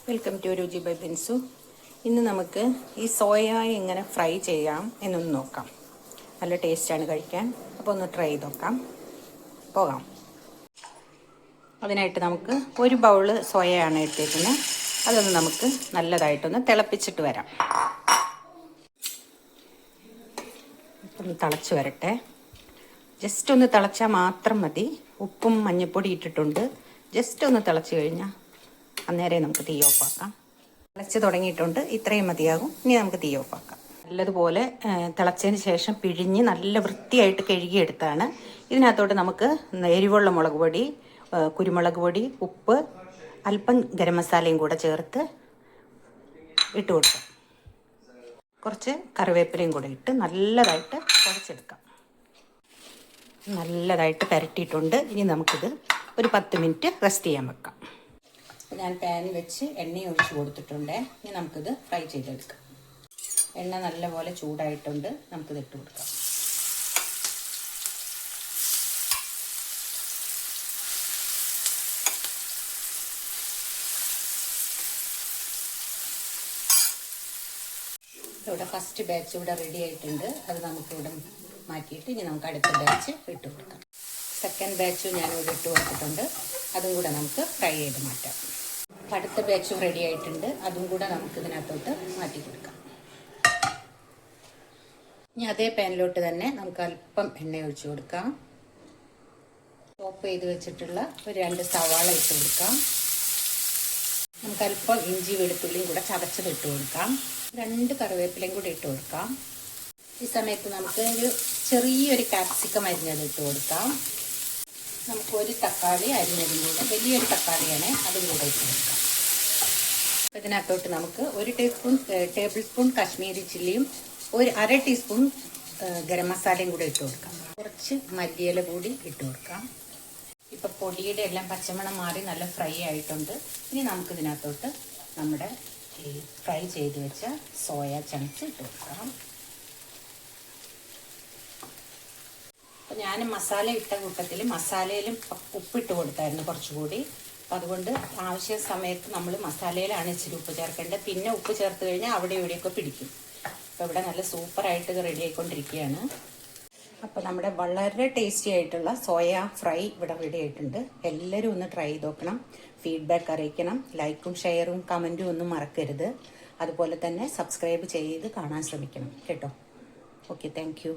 Welcome to രുചി by Binsu. ഇന്ന് നമുക്ക് ഈ സോയ എങ്ങനെ ഫ്രൈ ചെയ്യാം എന്നൊന്ന് നോക്കാം. നല്ല ടേസ്റ്റാണ് കഴിക്കാൻ. അപ്പോൾ ഒന്ന് ട്രൈ ചെയ്ത് നോക്കാം. പോകാം. അതിനായിട്ട് നമുക്ക് ഒരു ബൗള് സോയയാണ് എടുത്തേക്കുന്നത്. അതൊന്ന് നമുക്ക് നല്ലതായിട്ടൊന്ന് തിളപ്പിച്ചിട്ട് വരാം. ഒന്ന് തിളച്ച് വരട്ടെ. ജസ്റ്റ് ഒന്ന് തിളച്ചാൽ മാത്രം മതി. ഉപ്പും മഞ്ഞൾപ്പൊടി ഇട്ടിട്ടുണ്ട്. ജസ്റ്റ് ഒന്ന് തിളച്ച് കഴിഞ്ഞാൽ അന്നേരം നമുക്ക് തീ ഓഫാക്കാം. തിളച്ച് തുടങ്ങിയിട്ടുണ്ട്. ഇത്രയും മതിയാകും. ഇനി നമുക്ക് തീ ഓഫാക്കാം. നല്ലതുപോലെ തിളച്ചതിന് ശേഷം പിഴിഞ്ഞ് നല്ല വൃത്തിയായിട്ട് കഴുകിയെടുത്താണ്. ഇതിനകത്തോട്ട് നമുക്ക് എരിവുള്ള മുളക് പൊടി, കുരുമുളക് പൊടി, ഉപ്പ്, അല്പം ഗരം മസാലയും കൂടെ ചേർത്ത് ഇട്ട് കൊടുക്കാം. കുറച്ച് കറിവേപ്പിലയും കൂടെ ഇട്ട് നല്ലതായിട്ട് കുഴച്ചെടുക്കാം. നല്ലതായിട്ട് പുരട്ടിയിട്ടുണ്ട്. ഇനി നമുക്കിത് ഒരു 10 മിനിറ്റ് റെസ്റ്റ് ചെയ്യാൻ വെക്കാം. ഞാൻ പാൻ വെച്ച് എണ്ണ ഒഴിച്ച് കൊടുത്തിട്ടുണ്ട്. ഇനി നമുക്കിത് ഫ്രൈ ചെയ്തെടുക്കാം. എണ്ണ നല്ലപോലെ ചൂടായിട്ടുണ്ട്. നമുക്കിത് ഇട്ട് കൊടുക്കാം. ഇവിടെ ഫസ്റ്റ് ബാച്ച് ഇവിടെ റെഡി ആയിട്ടുണ്ട്. അത് നമുക്കിവിടെ മാറ്റിയിട്ട് ഇനി നമുക്ക് അടുത്ത ബാച്ച് ഇട്ട് കൊടുക്കാം. സെക്കൻഡ് ബാച്ചും ഞാനിവിടെ ഇട്ട് കൊടുത്തിട്ടുണ്ട്. അതും കൂടെ നമുക്ക് ഫ്രൈ ചെയ്ത് മാറ്റാം. അടുത്ത ബാച്ചും റെഡി ആയിട്ടുണ്ട്. അതും കൂടെ നമുക്ക് ഇതിനകത്തോട്ട് മാറ്റി കൊടുക്കാം. ഇനി അതേ പാനിലോട്ട് തന്നെ നമുക്ക് അല്പം എണ്ണ ഒഴിച്ച് കൊടുക്കാം. ചോപ്പ് ചെയ്ത് വെച്ചിട്ടുള്ള ഒരു 2 സവാള ഇട്ട് കൊടുക്കാം. നമുക്ക് അല്പം ഇഞ്ചി വെളുത്തുള്ളിയും കൂടെ ചതച്ചത് ഇട്ട് കൊടുക്കാം. 2 കറിവേപ്പിലയും കൂടി ഇട്ട് കൊടുക്കാം. ഈ സമയത്ത് നമുക്ക് ഒരു ചെറിയൊരു കാപ്സിക്കം അരിഞ്ഞത് ഇട്ട് കൊടുക്കാം. നമുക്ക് ഒരു തക്കാളി അരിഞ്ഞതും കൂടെ, വലിയൊരു തക്കാളിയാണ്, അതും കൂടെ ഇട്ട് കൊടുക്കാം. ഇതിനകത്തോട്ട് നമുക്ക് 1 ടേബിൾ സ്പൂൺ കാശ്മീരി ചില്ലിയും ഒരു 1/2 ടീസ്പൂൺ ഗരം മസാലയും കൂടെ ഇട്ട് കൊടുക്കാം. കുറച്ച് മല്ലിയില കൂടി ഇട്ട് കൊടുക്കാം. ഇപ്പം പൊടിയുടെ എല്ലാം പച്ചമണം മാറി നല്ല ഫ്രൈ ആയിട്ടുണ്ട്. ഇനി നമുക്കിതിനകത്തോട്ട് നമ്മുടെ ഈ ഫ്രൈ ചെയ്ത് വെച്ച സോയ ചങ്ക്സ് ഇട്ട് കൊടുക്കാം. അപ്പോൾ ഞാൻ മസാല ഇട്ട കൂട്ടത്തിൽ മസാലയിലും ഉപ്പിട്ട് കൊടുത്തായിരുന്നു കുറച്ചുകൂടി. അപ്പോൾ അതുകൊണ്ട് ആവശ്യ സമയത്ത് നമ്മൾ മസാലയിലാണ് ഇച്ചിരി ഉപ്പ് ചേർക്കേണ്ടത്. പിന്നെ ഉപ്പ് ചേർത്ത് കഴിഞ്ഞാൽ അവിടെ ഇവിടെയൊക്കെ പിടിക്കും. അപ്പോൾ ഇവിടെ നല്ല സൂപ്പറായിട്ട് ഇത് റെഡി ആയിക്കൊണ്ടിരിക്കുകയാണ്. അപ്പോൾ നമ്മുടെ വളരെ ടേസ്റ്റി ആയിട്ടുള്ള സോയ ഫ്രൈ ഇവിടെ റെഡി ആയിട്ടുണ്ട്. എല്ലാവരും ഒന്ന് ട്രൈ ചെയ്ത് നോക്കണം. ഫീഡ്ബാക്ക് അറിയിക്കണം. ലൈക്കും ഷെയറും കമൻറ്റും ഒന്നും മറക്കരുത്. അതുപോലെ തന്നെ സബ്സ്ക്രൈബ് ചെയ്ത് കാണാൻ ശ്രമിക്കണം കേട്ടോ. Okay, thank you.